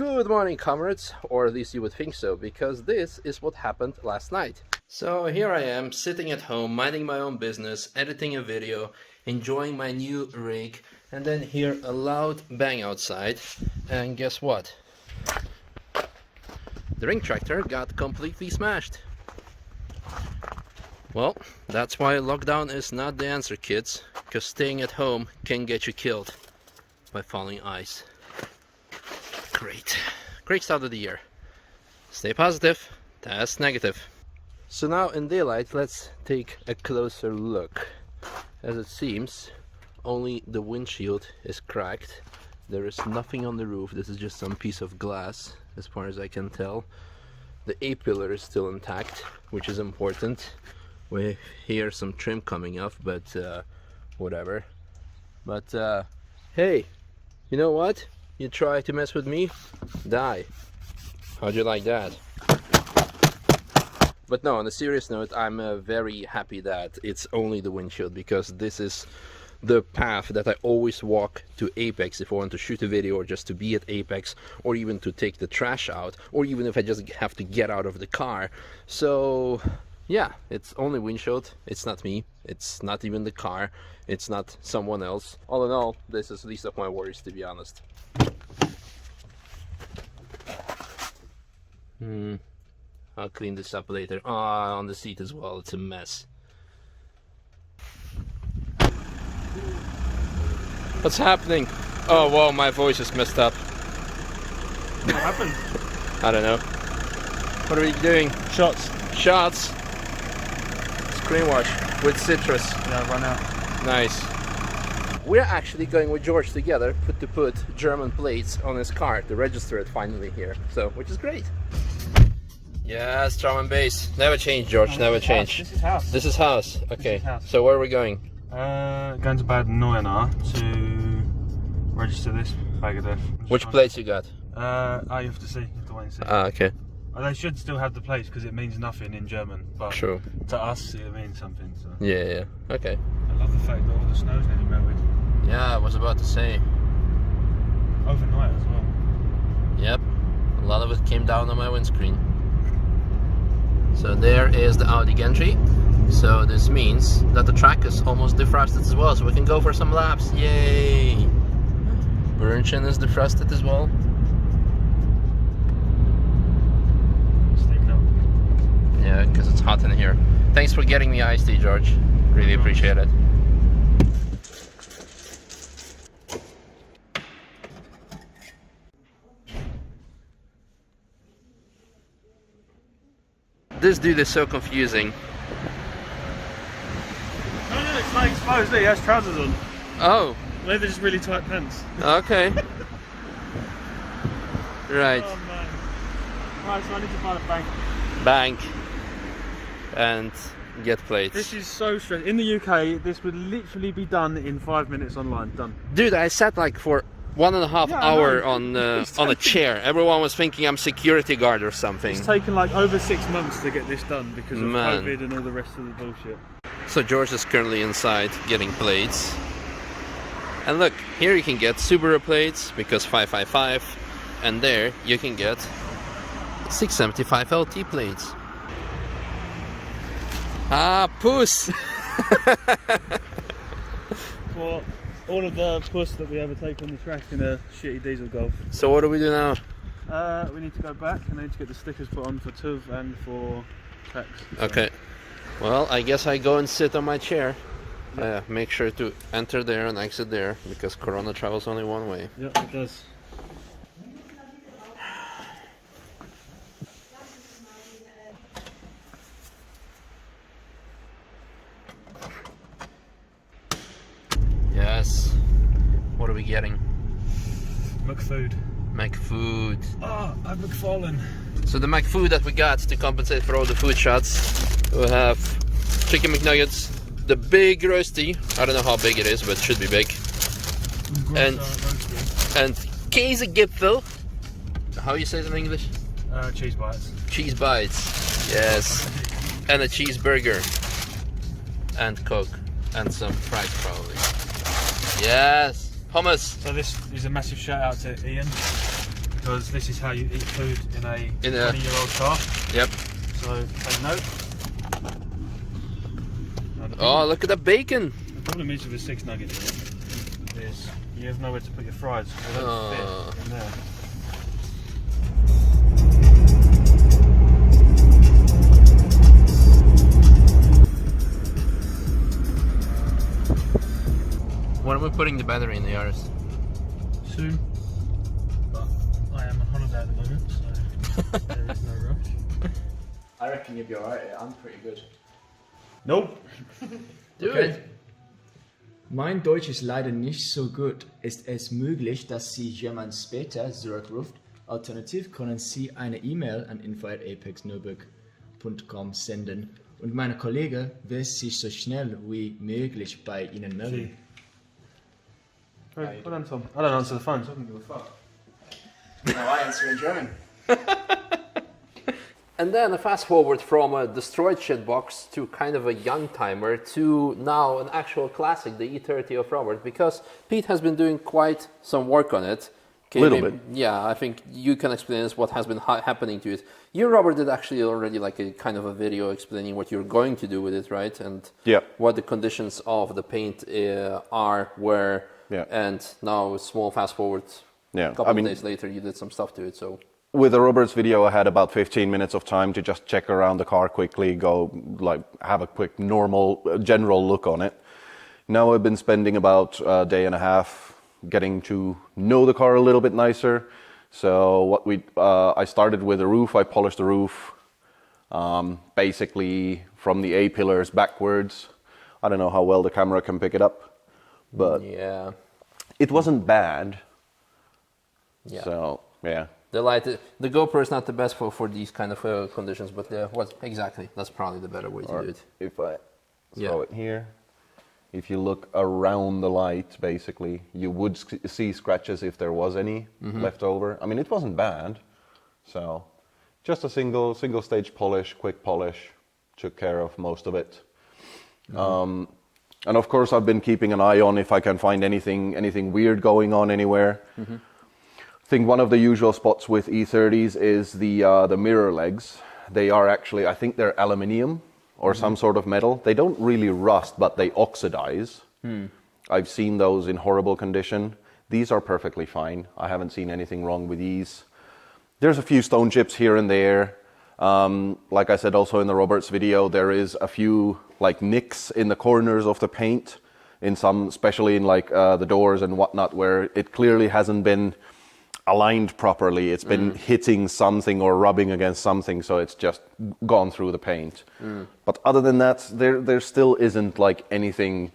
Good morning, comrades, or at least you would think so, because this is what happened last night. So here I am, sitting at home, minding my own business, editing a video, enjoying my new rig, and then hear a loud bang outside, and guess what? The RingTracktor got completely smashed. Well, that's why lockdown is not the answer, kids, because staying at home can get you killed by falling ice. Great start of the year. Stay positive, test negative. So now in daylight, let's take a closer look. As it seems, only the windshield is cracked. There is nothing on the roof. This is just some piece of glass, as far as I can tell. The A-pillar is still intact, which is important. We hear some trim coming off, but whatever. But hey, you know what? You try to mess with me, die. How'd you like that? But no, on a serious note, I'm very happy that it's only the windshield, because this is the path that I always walk to Apex if I want to shoot a video, or just to be at Apex, or even to take the trash out, or even if I just have to get out of the car. So yeah, it's only windshield. It's not me, it's not even the car, it's not someone else. All in all, this is least of my worries, to be honest. I'll clean this up later. On the seat as well, it's a mess. What's happening? Oh wow, my voice is messed up. What happened? I don't know. What are we doing? Shots. Shots. Screen wash with citrus. Yeah, run out. Nice. We're actually going with George together to put German plates on his car to register it finally here. So, which is great. Yes, drum and bass. Never change, George. Never change. This is house. This is house. Okay. This is house. So where are we going? Going to Bad Neuenahr to register this bag of death. Which plates you got? You have to see. You have to wait and see. Okay. They should still have the plates because it means nothing in German, but True. to us it means something. So. Yeah. Okay. I love the fact that all the snow's nearly melted. Yeah, I was about to say. Overnight as well. Yep. A lot of it came down on my windscreen. So there is the Audi Gantry. So this means that the track is almost defrosted as well, so we can go for some laps. Yay! Bernchen is defrosted as well. Steaming up. Yeah, because it's hot in here. Thanks for getting me iced tea, George. Really appreciate it. This dude is so confusing. No, it's not exposed. He has trousers on. Oh. Maybe they're just really tight pants. Okay. Right. Oh man. Right, so I need to find a bank. Bank. And get plates. This is so strange. In the UK, this would literally be done in 5 minutes online. Done. Dude, I sat like for 1.5 hours on a chair. Everyone was thinking I'm security guard or something. It's taken like over 6 months to get this done because of COVID and all the rest of the bullshit. So George is currently inside getting plates. And look, here you can get Subaru plates because 555, and there you can get 675 LT plates. Ah, puss! For all of the puss that we ever take on the track in a shitty diesel Golf. So what do we do now? We need to go back and I need to get the stickers put on for TUV and for tax. So. Okay. Well, I guess I go and sit on my chair. Make sure to enter there and exit there, because Corona travels only one way. Yep, it does. Yes. What are we getting? McFood. McFood. Oh, I'm McFallen. So the McFood that we got to compensate for all the food shots, we have chicken McNuggets, the big roasty. I don't know how big it is, but it should be big. And Käsegipfel. How you say it in English? Cheese bites. Cheese bites. Yes. And a cheeseburger. And Coke. And some fries probably. Yes. Hummus. So this is a massive shout out to Ian. because this is how you eat food in a 20-year-old car. Yep. So take note. Oh, look at the bacon! The problem is with a 6 nugget here is you have nowhere to put your fries because they don't fit in there. When are we putting the battery in the Yaris? Soon. But I am on holiday at the moment, so there is no rush. I reckon you'll be alright. I'm pretty good. Nope. Do it! Mein Deutsch ist leider nicht so gut. Ist es möglich, dass Sie jemand später zurückruft? Alternativ können Sie eine E-Mail an info@apexnürburg.com senden und mein Kollege wird sich so schnell wie möglich bei Ihnen melden. Well done, Tom. I don't answer the phone, so I don't give a fuck. No, I answer in German. And then a fast forward from a destroyed shitbox to kind of a young timer to now an actual classic, the E30 of Robert, because Pete has been doing quite some work on it. Okay, Little bit. Yeah, I think you can explain us what has been happening to it. You, Robert, did actually already like a kind of a video explaining what you're going to do with it, right? And what the conditions of the paint were. Yeah. And now a small fast forward. Yeah. A couple of days later, you did some stuff to it. So with the Roberts video, I had about 15 minutes of time to just check around the car quickly, go like have a quick normal general look on it. Now I've been spending about a day and a half getting to know the car a little bit nicer. So I started with the roof. I polished the roof, basically from the A-pillars backwards. I don't know how well the camera can pick it up, but yeah, it wasn't bad. Yeah. So yeah. The GoPro is not the best for these kind of conditions, but exactly, that's probably the better way to do it. If I throw it here, if you look around the light, basically, you would see scratches if there was any left over. I mean, it wasn't bad. So just a single stage polish, quick polish, took care of most of it. And of course, I've been keeping an eye on if I can find anything weird going on anywhere. I think one of the usual spots with E30s is the mirror legs. They are actually, I think they're aluminium or some sort of metal. They don't really rust, but they oxidize. I've seen those in horrible condition. These are perfectly fine. I haven't seen anything wrong with these. There's a few stone chips here and there. Like I said also in the Roberts video, there is a few like nicks in the corners of the paint, in some, especially in like the doors and whatnot, where it clearly hasn't been aligned properly. It's been hitting something or rubbing against something, so it's just gone through the paint. But other than that, there still isn't like anything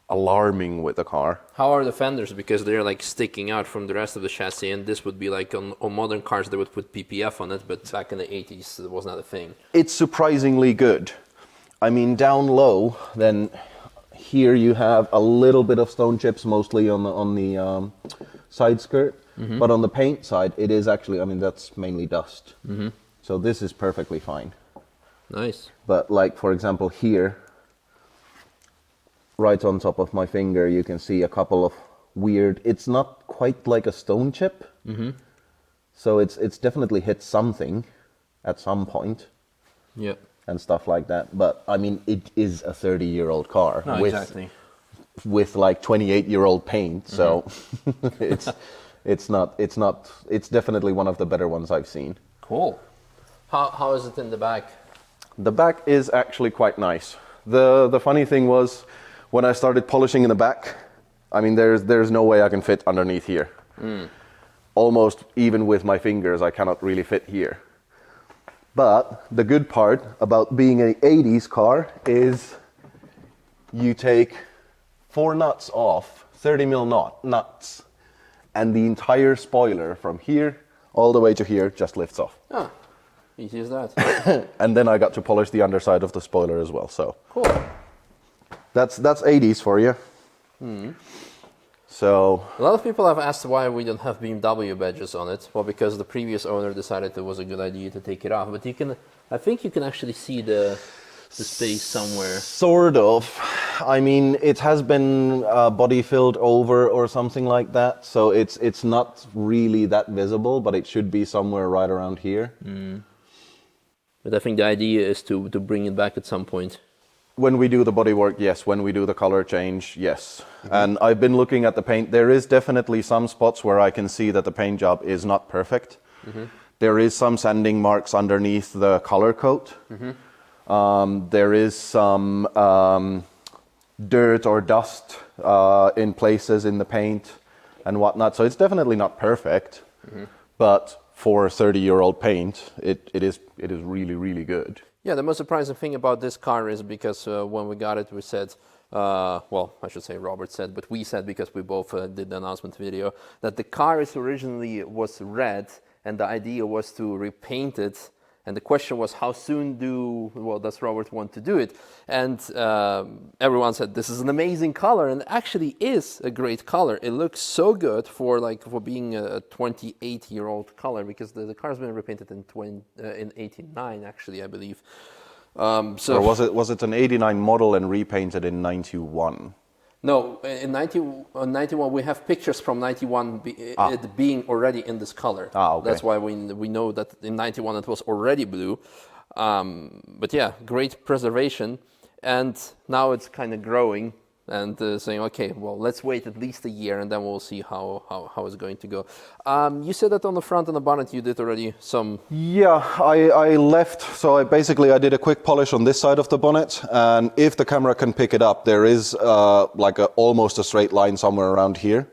alarming with the car. How are the fenders? Because they're like sticking out from the rest of the chassis, and this would be like on modern cars they would put PPF on it, but back in the 80s it was not a thing. It's surprisingly good. I mean, down low, then here you have a little bit of stone chips, mostly on the side skirt. But on the paint side, it is actually, I mean, that's mainly dust. So this is perfectly fine. Nice. But like, for example, here, right on top of my finger, you can see a couple of weird, it's not quite like a stone chip. So it's definitely hit something at some point. Yeah. And stuff like that. But I mean, it is a 30-year-old car with like 28-year-old paint. So it's definitely one of the better ones I've seen. Cool. How is it in the back? The back is actually quite nice. The funny thing was, when I started polishing in the back, I mean, there's no way I can fit underneath here. Almost even with my fingers, I cannot really fit here. But the good part about being an 80s car is you take 4 nuts off, 30mm nuts, and the entire spoiler from here all the way to here just lifts off. Ah, easy as that. And then I got to polish the underside of the spoiler as well. So cool. That's 80s for you. So a lot of people have asked why we don't have BMW badges on it. Well, because the previous owner decided it was a good idea to take it off. But I think you can actually see the the space somewhere. Sort of. I mean, it has been body filled over or something like that, so it's not really that visible, but it should be somewhere right around here. But I think the idea is to bring it back at some point. When we do the bodywork, yes. When we do the color change, yes. And I've been looking at the paint. There is definitely some spots where I can see that the paint job is not perfect. There is some sanding marks underneath the color coat. There is some dirt or dust in places in the paint and whatnot. So it's definitely not perfect, but for 30-year-old paint, it is really, really good. Yeah, the most surprising thing about this car is because when we got it, we said, well, I should say Robert said, but we said because we both did the announcement video, that the car is originally was red, and the idea was to repaint it. And the question was, how soon does Robert want to do it? And everyone said, this is an amazing color, and it actually is a great color. It looks so good for being a 28-year-old color, because the car's been repainted in 89, actually, I believe. So or was it an 89 model and repainted in 91? No, in 91 we have pictures from 91 it being already in this color. Okay. That's why we know that in 91 it was already blue. But yeah, great preservation, and now it's kind of growing and saying, okay, well, let's wait at least a year and then we'll see how it's going to go. You said that on the front and the bonnet you did already some... Yeah, I left, so I did a quick polish on this side of the bonnet, and if the camera can pick it up, there is almost a straight line somewhere around here.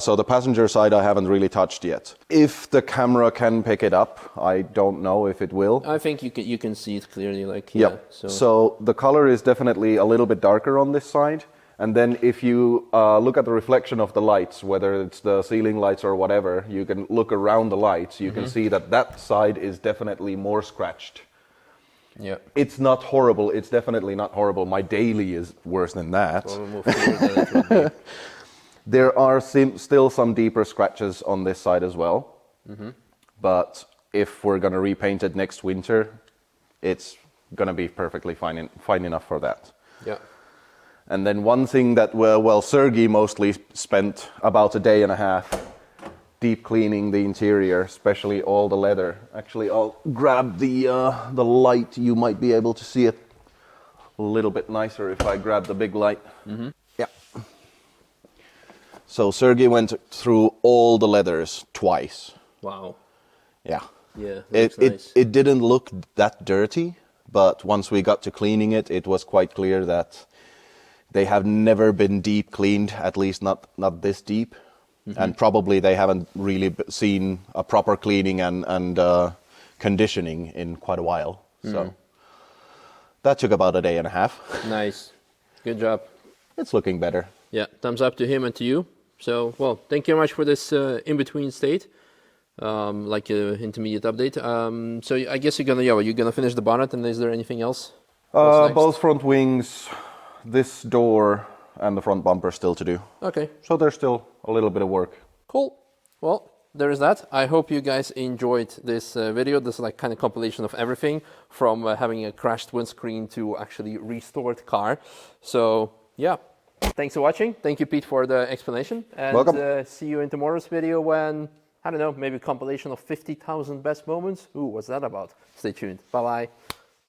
So the passenger side I haven't really touched yet. If the camera can pick it up, I don't know if it will. I think you can see it clearly, So the color is definitely a little bit darker on this side. And then if you look at the reflection of the lights, whether it's the ceiling lights or whatever, you can look around the lights, you can see that side is definitely more scratched. Yeah. It's not horrible, it's definitely not horrible. My daily is worse than that. Well, we'll move forward, then it will be. There are still some deeper scratches on this side as well, but if we're going to repaint it next winter, it's going to be perfectly fine enough for that. Yeah. And then one thing that, Sergey mostly spent about a day and a half deep cleaning the interior, especially all the leather. Actually, I'll grab the light. You might be able to see it a little bit nicer if I grab the big light. Yeah. So Sergey went through all the leathers twice. Wow. Yeah. Yeah. It didn't look that dirty, but once we got to cleaning it, it was quite clear that they have never been deep cleaned, at least not this deep. And probably they haven't really seen a proper cleaning and conditioning in quite a while. So that took about a day and a half. Nice. Good job. It's looking better. Yeah, thumbs up to him and to you. So, well, thank you very much for this in-between state, intermediate update. So I guess you're gonna finish the bonnet, and is there anything else? Both front wings, this door, and the front bumper still to do. Okay. So there's still a little bit of work. Cool. Well, there is that. I hope you guys enjoyed this video. This is kind of compilation of everything from having a crashed windscreen to actually restored car. So, yeah. Thanks for watching. Thank you, Pete, for the explanation. And welcome. See you in tomorrow's video when, I don't know, maybe a compilation of 50,000 best moments. Ooh, what's that about? Stay tuned. Bye-bye.